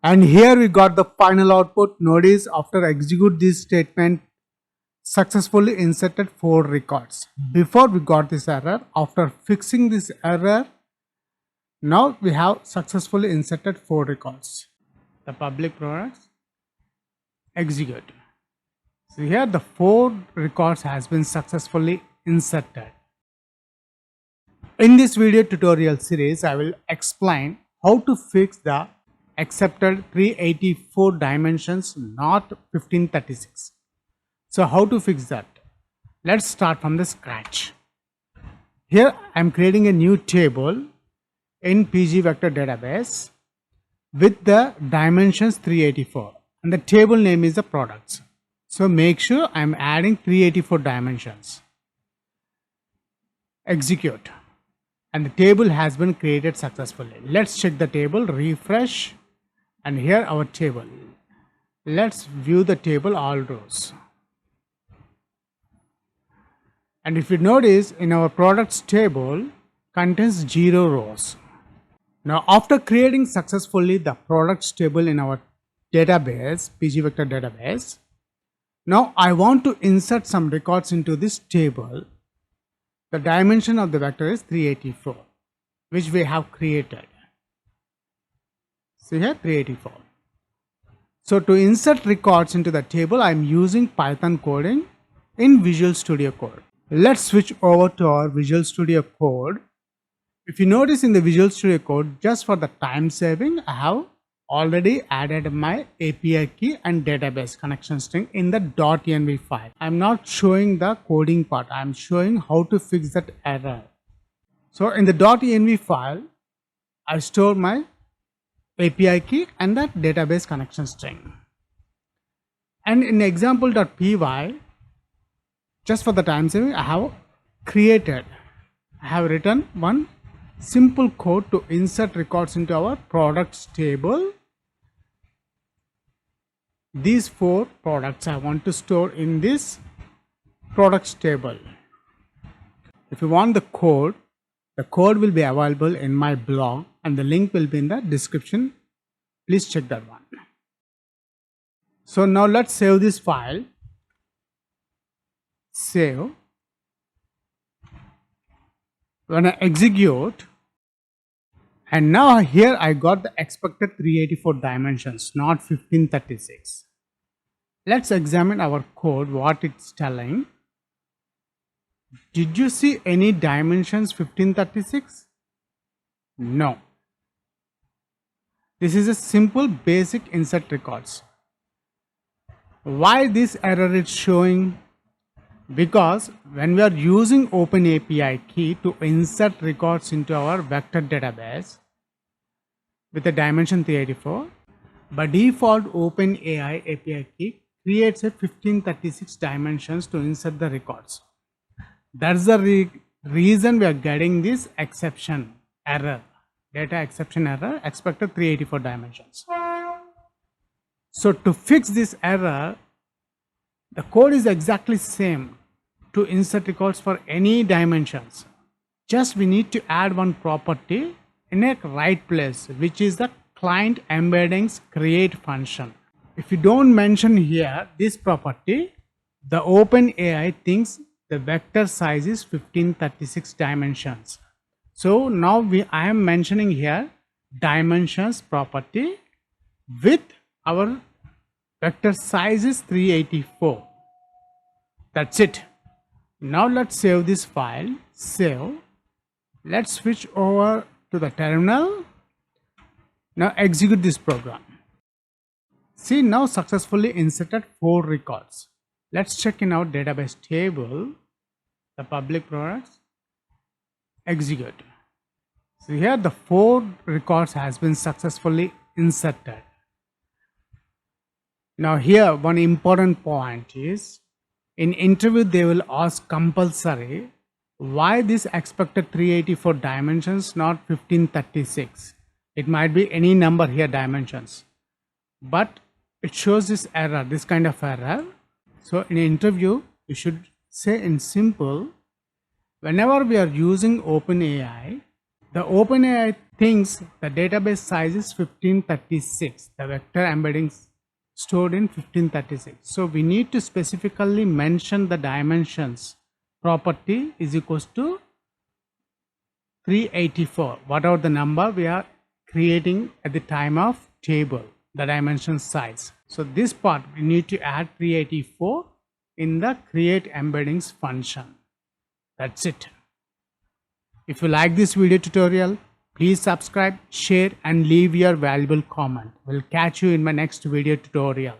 And here we got the final output. Notice after execute this statement, successfully inserted 4 records. Before we got this error, after fixing this error, now we have successfully inserted 4 records. The public products, execute. So here the 4 records has been successfully inserted. In this video tutorial series, I will explain how to fix the accepted 384 dimensions, not 1536. So how to fix that? Let's start from the scratch. Here I am creating a new table in pgvector database with the dimensions 384 and the table name is the products. So make sure I am adding 384 dimensions. Execute. And the table has been created successfully. Let's check the table, refresh, and here our table. Let's view the table all rows. And if you notice, in our products table contains 0 rows. Now after creating successfully the products table in our database, pgvector database, now I want to insert some records into this table. The dimension of the vector is 384, which we have created. See here, 384. So to insert records into the table, I am using Python coding in Visual Studio Code. Let's switch over to our Visual Studio Code. If you notice in the Visual Studio Code, just for the time saving, I have already added my API key and database connection string in the .env file. I'm not showing the coding part. I'm showing how to fix that error. So in the .env file, I store my API key and that database connection string. And in example.py, just for the time saving, I have written one simple code to insert records into our products table. These 4 products I want to store in this products table. If you want the code will be available in my blog and the link will be in the description. Please check that one. So now let's save this file. Save. When I execute, and now here I got the expected 384 dimensions, not 1536. Let's examine our code, what it's telling. Did you see any dimensions 1536? No. This is a simple basic insert records. Why this error is showing? Because when we are using OpenAI key to insert records into our vector database with the dimension 384, by default OpenAI API key creates a 1536 dimensions to insert the records. That's the reason we are getting this exception error, data exception error, expected 384 dimensions. So to fix this error, the code is exactly same to insert records for any dimensions. Just we need to add one property in a right place, which is the client.embeddings.create function. If you don't mention here this property, the OpenAI thinks the vector size is 1536 dimensions. So now I am mentioning here dimensions property with our vector size is 384. That's it. Now let's save this file. Save. Let's switch over to the terminal. Now execute this program. See, now successfully inserted 4 records. Let's check in our database table, the public products, execute. So here the 4 records has been successfully inserted. Now here one important point is, in interview they will ask compulsory why this expected 384 dimensions, not 1536. It might be any number here dimensions, but it shows this error, this kind of error. So in an interview you should say in simple, whenever we are using OpenAI, The OpenAI thinks the database size is 1536. The vector embeddings stored in 1536. So we need to specifically mention the dimensions. Property is equals to 384. Whatever the number we are creating at the time of table, the dimension size. So this part we need to add 384 in the create embeddings function. That's it. If you like this video tutorial, please subscribe, share and leave your valuable comment. We'll catch you in my next video tutorial.